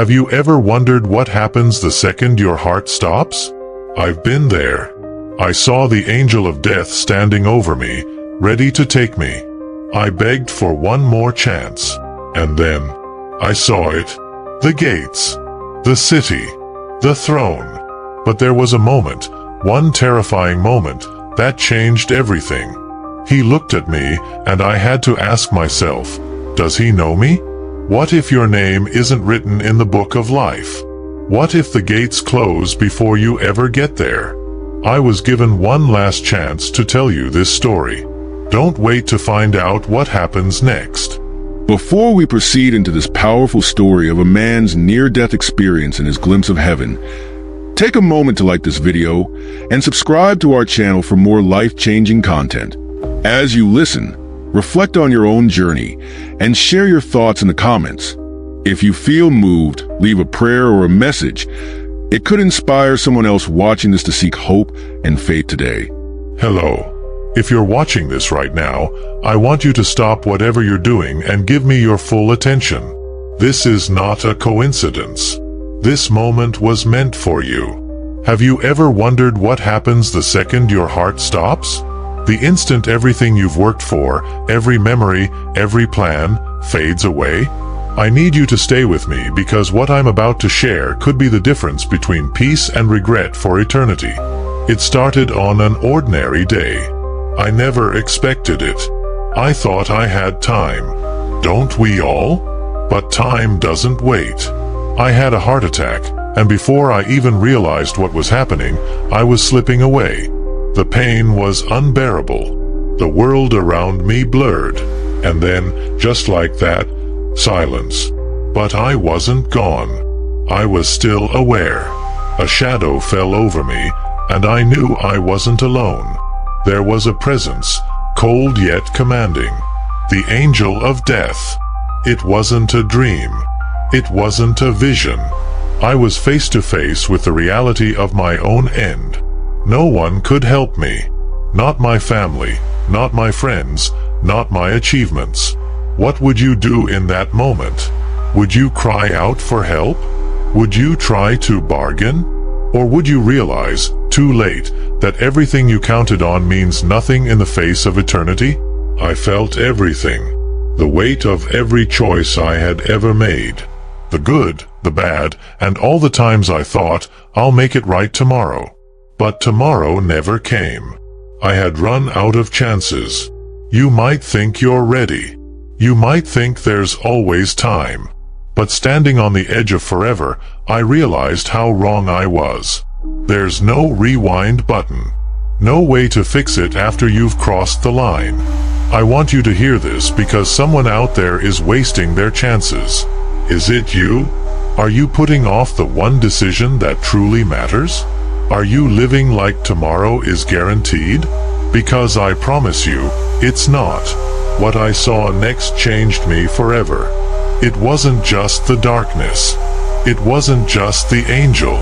Have you ever wondered what happens the second your heart stops? I've been there. I saw the angel of death standing over me, ready to take me. I begged for one more chance. And then, I saw it. The gates. The city. The throne. But there was a moment, one terrifying moment, that changed everything. He looked at me, and I had to ask myself, does he know me? What if your name isn't written in the book of life? What if the gates close before you ever get there? I was given one last chance to tell you this story. Don't wait to find out what happens next. Before we proceed into this powerful story of a man's near-death experience and his glimpse of heaven, take a moment to like this video and subscribe to our channel for more life-changing content. As you listen, reflect on your own journey and share your thoughts in the comments. If you feel moved, leave a prayer or a message. It could inspire someone else watching this to seek hope and faith today. Hello. If you're watching this right now, I want you to stop whatever you're doing and give me your full attention. This is not a coincidence. This moment was meant for you. Have you ever wondered what happens the second your heart stops? The instant everything you've worked for, every memory, every plan, fades away? I need you to stay with me because what I'm about to share could be the difference between peace and regret for eternity. It started on an ordinary day. I never expected it. I thought I had time. Don't we all? But time doesn't wait. I had a heart attack, and before I even realized what was happening, I was slipping away. The pain was unbearable. The world around me blurred. And then, just like that, silence. But I wasn't gone. I was still aware. A shadow fell over me, and I knew I wasn't alone. There was a presence, cold yet commanding. The angel of death. It wasn't a dream. It wasn't a vision. I was face to face with the reality of my own end. No one could help me. Not my family, not my friends, not my achievements. What would you do in that moment? Would you cry out for help? Would you try to bargain? Or would you realize, too late, that everything you counted on means nothing in the face of eternity? I felt everything. The weight of every choice I had ever made. The good, the bad, and all the times I thought, I'll make it right tomorrow. But tomorrow never came. I had run out of chances. You might think you're ready. You might think there's always time. But standing on the edge of forever, I realized how wrong I was. There's no rewind button. No way to fix it after you've crossed the line. I want you to hear this because someone out there is wasting their chances. Is it you? Are you putting off the one decision that truly matters? Are you living like tomorrow is guaranteed? Because I promise you, it's not. What I saw next changed me forever. It wasn't just the darkness. It wasn't just the angel.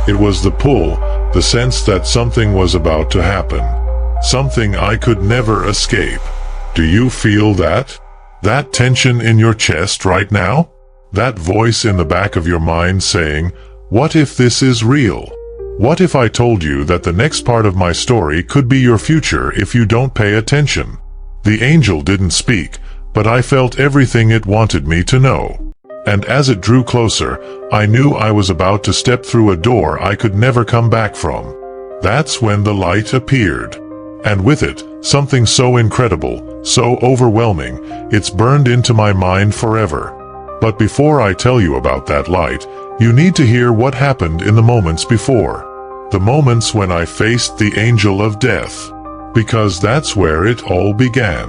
It was the pull, the sense that something was about to happen. Something I could never escape. Do you feel that? That tension in your chest right now? That voice in the back of your mind saying, what if this is real? What if I told you that the next part of my story could be your future if you don't pay attention? The angel didn't speak, but I felt everything it wanted me to know. And as it drew closer, I knew I was about to step through a door I could never come back from. That's when the light appeared. And with it, something so incredible, so overwhelming, it's burned into my mind forever. But before I tell you about that light, you need to hear what happened in the moments before. The moments when I faced the angel of death. Because that's where it all began.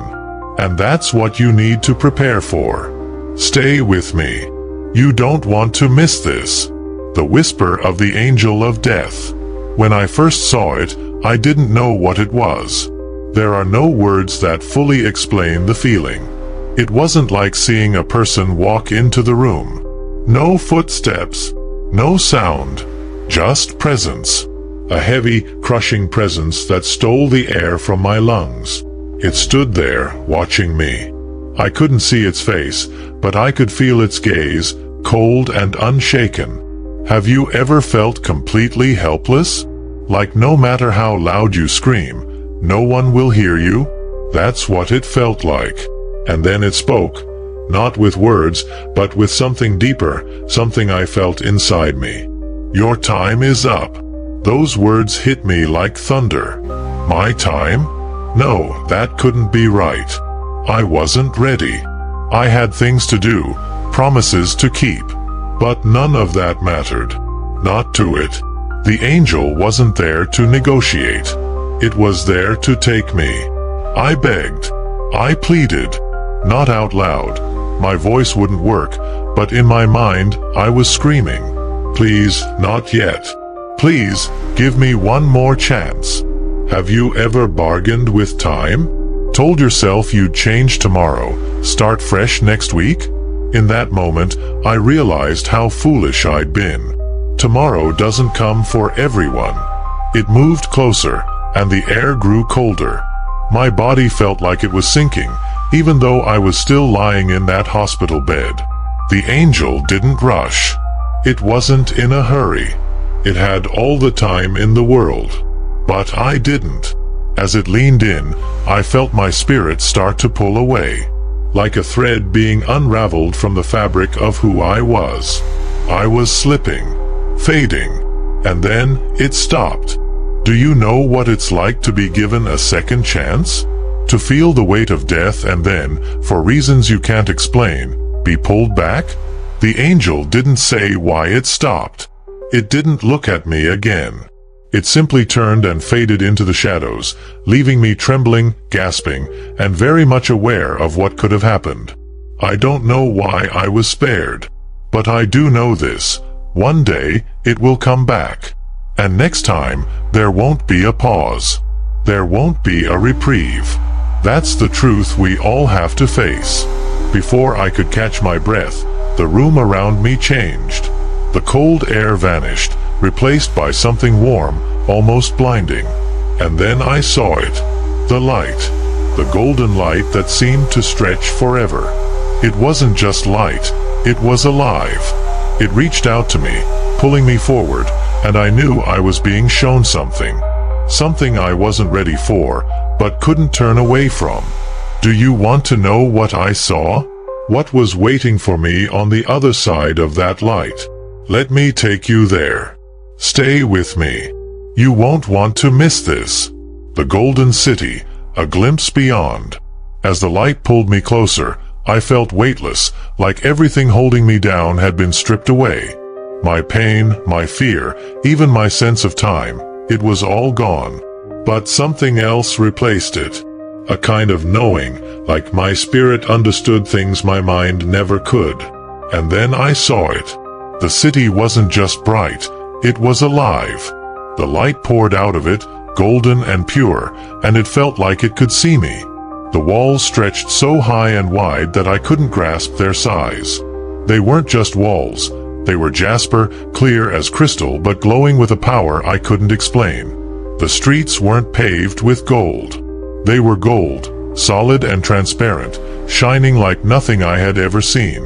And that's what you need to prepare for. Stay with me. You don't want to miss this. The whisper of the angel of death. When I first saw it, I didn't know what it was. There are no words that fully explain the feeling. It wasn't like seeing a person walk into the room. No footsteps, no sound, just presence. A heavy, crushing presence that stole the air from my lungs. It stood there, watching me. I couldn't see its face, but I could feel its gaze, cold and unshaken. Have you ever felt completely helpless? Like no matter how loud you scream, no one will hear you? That's what it felt like. And then it spoke, not with words, but with something deeper, something I felt inside me. Your time is up. Those words hit me like thunder. My time? No, that couldn't be right. I wasn't ready. I had things to do, promises to keep. But none of that mattered. Not to it. The angel wasn't there to negotiate. It was there to take me. I begged. I pleaded. Not out loud. My voice wouldn't work, but in my mind, I was screaming. Please, not yet. Please, give me one more chance. Have you ever bargained with time? Told yourself you'd change tomorrow, start fresh next week? In that moment, I realized how foolish I'd been. Tomorrow doesn't come for everyone. It moved closer, and the air grew colder. My body felt like it was sinking, even though I was still lying in that hospital bed. The angel didn't rush. It wasn't in a hurry. It had all the time in the world. But I didn't. As it leaned in, I felt my spirit start to pull away, like a thread being unraveled from the fabric of who I was. I was slipping, fading, and then it stopped. Do you know what it's like to be given a second chance? To feel the weight of death and then, for reasons you can't explain, be pulled back? The angel didn't say why it stopped. It didn't look at me again. It simply turned and faded into the shadows, leaving me trembling, gasping, and very much aware of what could have happened. I don't know why I was spared, but I do know this. One day, it will come back. And next time, there won't be a pause. There won't be a reprieve. That's the truth we all have to face. Before I could catch my breath, the room around me changed. The cold air vanished, replaced by something warm, almost blinding. And then I saw it. The light. The golden light that seemed to stretch forever. It wasn't just light, it was alive. It reached out to me, pulling me forward, and I knew I was being shown something. Something I wasn't ready for, but couldn't turn away from. Do you want to know what I saw? What was waiting for me on the other side of that light? Let me take you there. Stay with me. You won't want to miss this. The Golden City, a glimpse beyond. As the light pulled me closer, I felt weightless, like everything holding me down had been stripped away. My pain, my fear, even my sense of time, it was all gone. But something else replaced it. A kind of knowing, like my spirit understood things my mind never could. And then I saw it. The city wasn't just bright, it was alive. The light poured out of it, golden and pure, and it felt like it could see me. The walls stretched so high and wide that I couldn't grasp their size. They weren't just walls. They were jasper, clear as crystal but glowing with a power I couldn't explain. The streets weren't paved with gold. They were gold, solid and transparent, shining like nothing I had ever seen.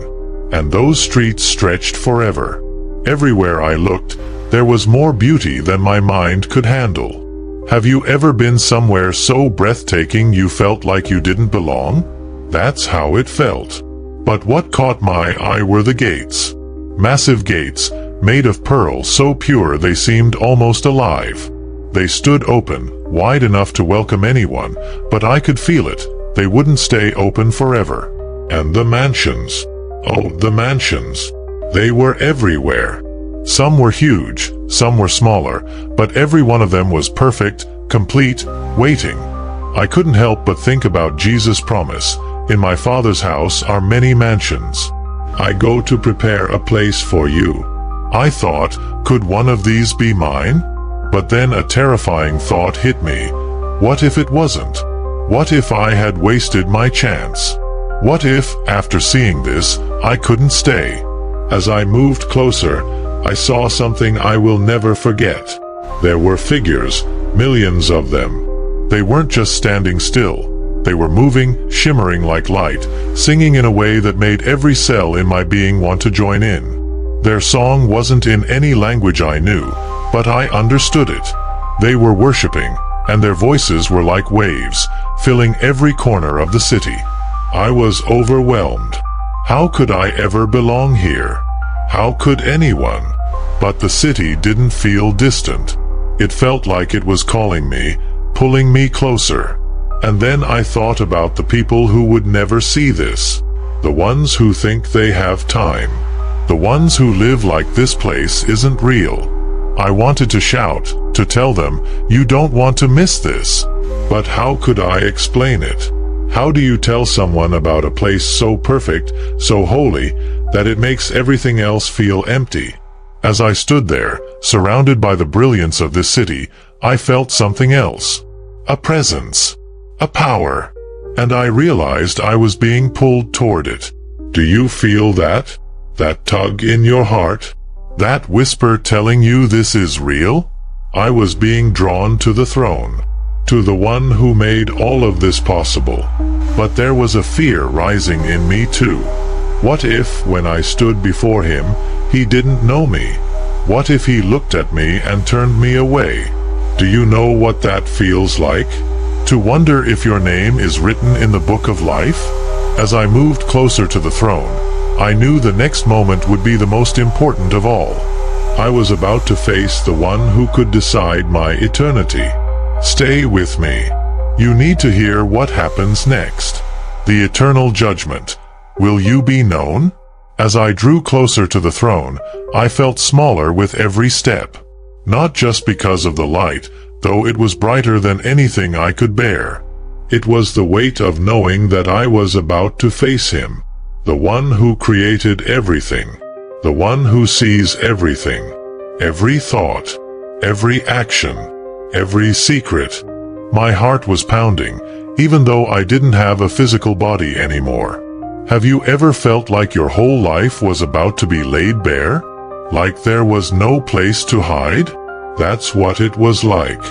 And those streets stretched forever. Everywhere I looked, there was more beauty than my mind could handle. Have you ever been somewhere so breathtaking you felt like you didn't belong? That's how it felt. But what caught my eye were the gates. Massive gates, made of pearl so pure they seemed almost alive. They stood open, wide enough to welcome anyone, but I could feel it. They wouldn't stay open forever. And the mansions. Oh, the mansions. They were everywhere. Some were huge, some were smaller, but every one of them was perfect, complete, waiting. I couldn't help but think about Jesus' promise, "In my Father's house are many mansions. I go to prepare a place for you." I thought, could one of these be mine? But then a terrifying thought hit me. What if it wasn't? What if I had wasted my chance? What if, after seeing this, I couldn't stay? As I moved closer, I saw something I will never forget. There were figures, millions of them. They weren't just standing still. They were moving, shimmering like light, singing in a way that made every cell in my being want to join in. Their song wasn't in any language I knew, but I understood it. They were worshiping, and their voices were like waves, filling every corner of the city. I was overwhelmed. How could I ever belong here? How could anyone? But the city didn't feel distant. It felt like it was calling me, pulling me closer. And then I thought about the people who would never see this. The ones who think they have time. The ones who live like this place isn't real. I wanted to shout, to tell them, you don't want to miss this. But how could I explain it? How do you tell someone about a place so perfect, so holy, that it makes everything else feel empty? As I stood there, surrounded by the brilliance of this city, I felt something else. A presence. A power. And I realized I was being pulled toward it. Do you feel that? That tug in your heart? That whisper telling you this is real? I was being drawn to the throne. To the one who made all of this possible. But there was a fear rising in me too. What if, when I stood before him, he didn't know me? What if he looked at me and turned me away? Do you know what that feels like? To wonder if your name is written in the book of life? As I moved closer to the throne, I knew the next moment would be the most important of all. I was about to face the one who could decide my eternity. Stay with me. You need to hear what happens next. The eternal judgment. Will you be known? As I drew closer to the throne, I felt smaller with every step. Not just because of the light, though it was brighter than anything I could bear. It was the weight of knowing that I was about to face him. The one who created everything. The one who sees everything. Every thought. Every action. Every secret. My heart was pounding, even though I didn't have a physical body anymore. Have you ever felt like your whole life was about to be laid bare? Like there was no place to hide? That's what it was like.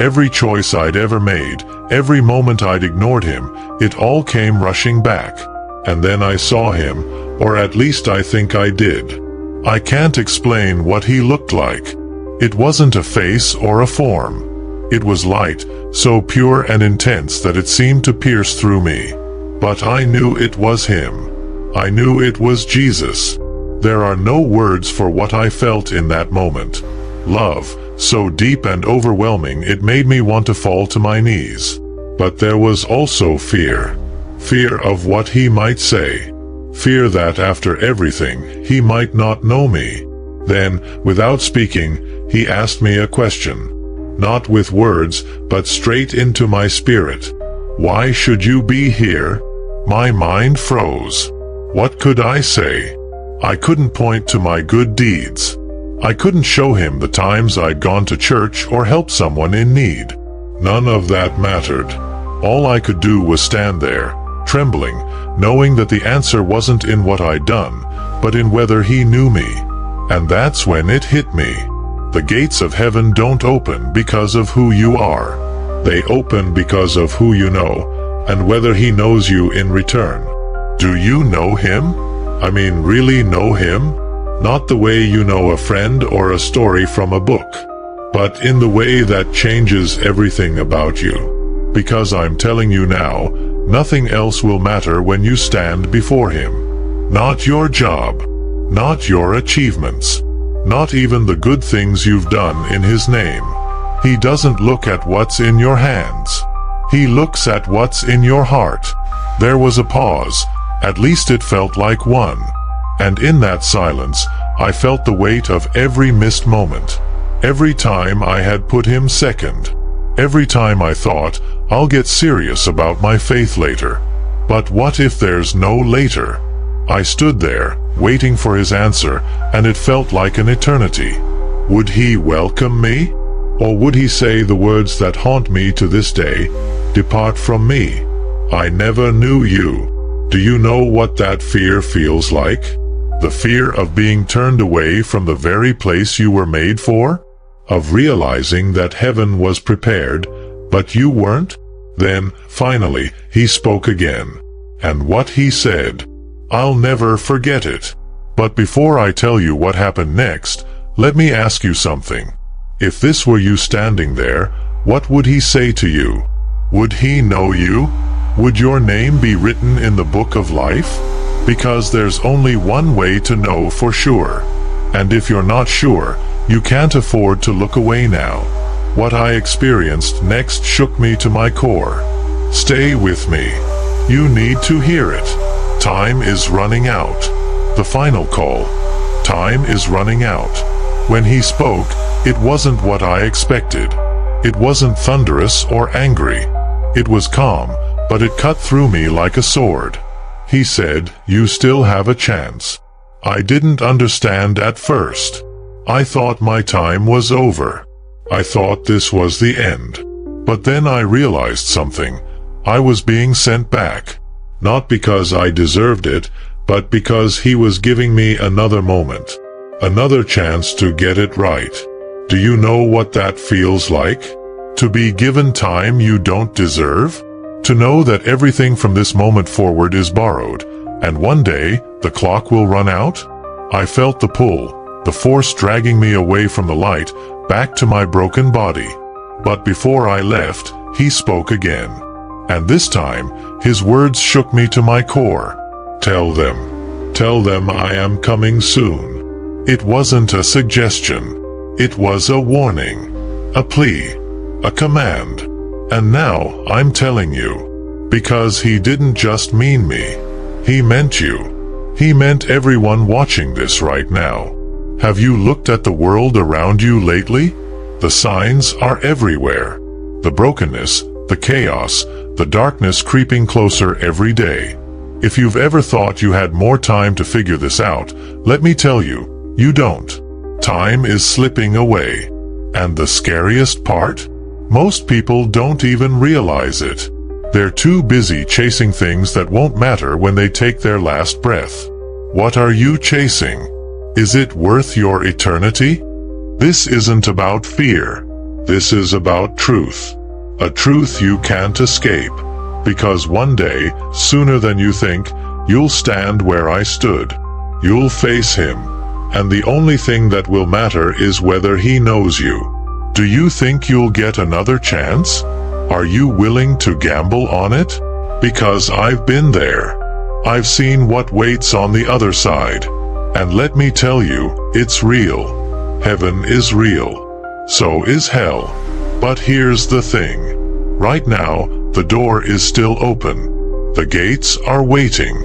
Every choice I'd ever made, every moment I'd ignored him, it all came rushing back. And then I saw him, or at least I think I did. I can't explain what he looked like. It wasn't a face or a form. It was light, so pure and intense that it seemed to pierce through me. But I knew it was him. I knew it was Jesus. There are no words for what I felt in that moment. Love, so deep and overwhelming it made me want to fall to my knees. But there was also fear. Fear of what he might say. Fear that after everything, he might not know me. Then, without speaking, he asked me a question. Not with words, but straight into my spirit. Why should you be here? My mind froze. What could I say? I couldn't point to my good deeds. I couldn't show him the times I'd gone to church or helped someone in need. None of that mattered. All I could do was stand there, trembling, knowing that the answer wasn't in what I'd done, but in whether he knew me. And that's when it hit me. The gates of heaven don't open because of who you are. They open because of who you know, and whether he knows you in return. Do you know him? I mean, really know him? Not the way you know a friend or a story from a book, but in the way that changes everything about you. Because I'm telling you now, nothing else will matter when you stand before him. Not your job, not your achievements, not even the good things you've done in his name. He doesn't look at what's in your hands. He looks at what's in your heart. There was a pause, at least it felt like one. And in that silence, I felt the weight of every missed moment. Every time I had put him second. Every time I thought, I'll get serious about my faith later. But what if there's no later? I stood there, waiting for his answer, and it felt like an eternity. Would he welcome me? Or would he say the words that haunt me to this day, "Depart from me. I never knew you." Do you know what that fear feels like? The fear of being turned away from the very place you were made for? Of realizing that heaven was prepared, but you weren't? Then, finally, he spoke again. And what he said, I'll never forget it. But before I tell you what happened next, let me ask you something. If this were you standing there, what would he say to you? Would he know you? Would your name be written in the book of life? Because there's only one way to know for sure. And if you're not sure, you can't afford to look away now. What I experienced next shook me to my core. Stay with me. You need to hear it. Time is running out. The final call. Time is running out. When he spoke, it wasn't what I expected. It wasn't thunderous or angry. It was calm, but it cut through me like a sword. He said, "You still have a chance." I didn't understand at first. I thought my time was over. I thought this was the end. But then I realized something. I was being sent back. Not because I deserved it, but because he was giving me another moment. Another chance to get it right. Do you know what that feels like? To be given time you don't deserve? To know that everything from this moment forward is borrowed, and one day, the clock will run out? I felt the pull, the force dragging me away from the light, back to my broken body. But before I left, he spoke again. And this time, his words shook me to my core. Tell them I am coming soon. It wasn't a suggestion. It was a warning, a plea, a command. And now I'm telling you, because he didn't just mean me. He meant you. He meant everyone watching this right now. Have you looked at the world around you lately? The signs are everywhere. The brokenness, the chaos, the darkness creeping closer every day. If you've ever thought you had more time to figure this out, let me tell you, you don't. Time is slipping away. And the scariest part? Most people don't even realize it. They're too busy chasing things that won't matter when they take their last breath. What are you chasing? Is it worth your eternity? This isn't about fear. This is about truth. A truth you can't escape. Because one day, sooner than you think, you'll stand where I stood. You'll face him. And the only thing that will matter is whether he knows you. Do you think you'll get another chance? Are you willing to gamble on it? Because I've been there. I've seen what waits on the other side. And let me tell you, it's real. Heaven is real. So is hell. But here's the thing. Right now, the door is still open. The gates are waiting.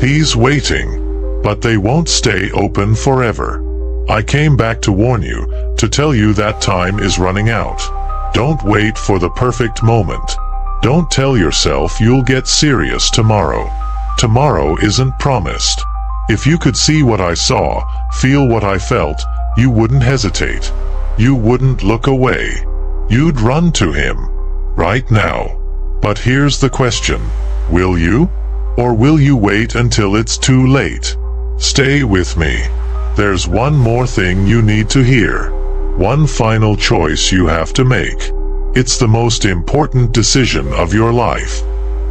He's waiting. But they won't stay open forever. I came back to warn you, to tell you that time is running out. Don't wait for the perfect moment. Don't tell yourself you'll get serious tomorrow. Tomorrow isn't promised. If you could see what I saw, feel what I felt, you wouldn't hesitate. You wouldn't look away. You'd run to him. Right now. But here's the question. Will you? Or will you wait until it's too late? Stay with me. There's one more thing you need to hear. One final choice you have to make. It's the most important decision of your life.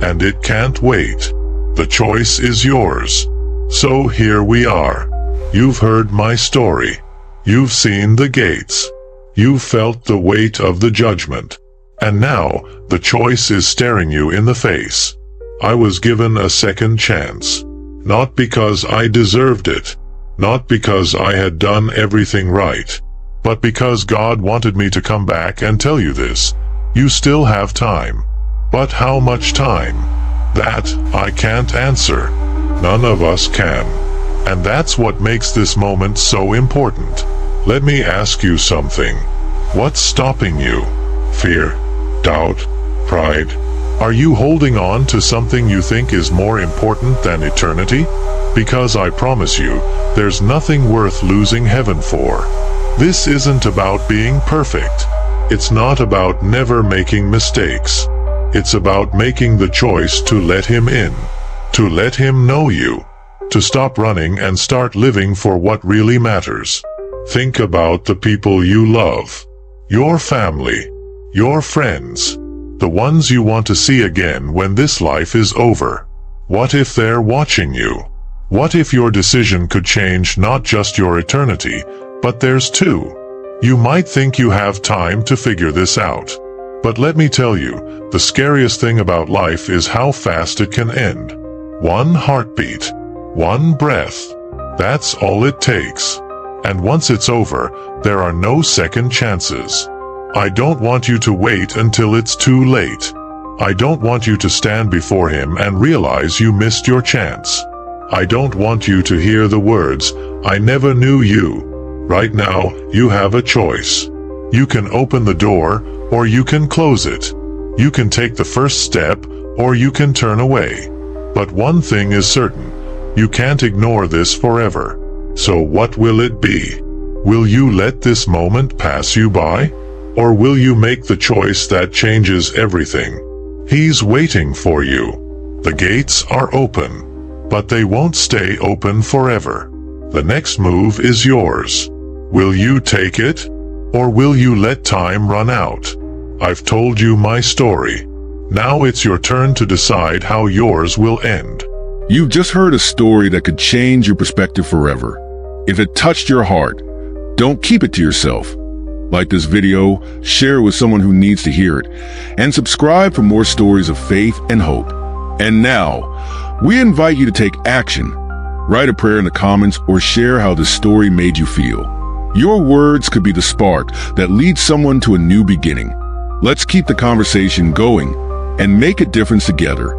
And it can't wait. The choice is yours. So here we are. You've heard my story. You've seen the gates. You've felt the weight of the judgment. And now, the choice is staring you in the face. I was given a second chance. Not because I deserved it. Not because I had done everything right. But because God wanted me to come back and tell you this. You still have time. But how much time? That, I can't answer. None of us can. And that's what makes this moment so important. Let me ask you something. What's stopping you? Fear? Doubt? Pride? Are you holding on to something you think is more important than eternity? Because I promise you, there's nothing worth losing heaven for. This isn't about being perfect. It's not about never making mistakes. It's about making the choice to let him in. To let him know you. To stop running and start living for what really matters. Think about the people you love. Your family. Your friends. The ones you want to see again when this life is over. What if they're watching you? What if your decision could change not just your eternity, but theirs too? You might think you have time to figure this out. But let me tell you, the scariest thing about life is how fast it can end. One heartbeat, one breath. That's all it takes. And once it's over, there are no second chances. I don't want you to wait until it's too late. I don't want you to stand before him and realize you missed your chance. I don't want you to hear the words, "I never knew you." Right now, you have a choice. You can open the door, or you can close it. You can take the first step, or you can turn away. But one thing is certain, you can't ignore this forever. So what will it be? Will you let this moment pass you by? Or will you make the choice that changes everything? He's waiting for you. The gates are open, but they won't stay open forever. The next move is yours. Will you take it? Or will you let time run out? I've told you my story. Now it's your turn to decide how yours will end. You've just heard a story that could change your perspective forever. If it touched your heart, don't keep it to yourself. Like this video, share it with someone who needs to hear it, and subscribe for more stories of faith and hope. And now, we invite you to take action. Write a prayer in the comments or share how this story made you feel. Your words could be the spark that leads someone to a new beginning. Let's keep the conversation going and make a difference together.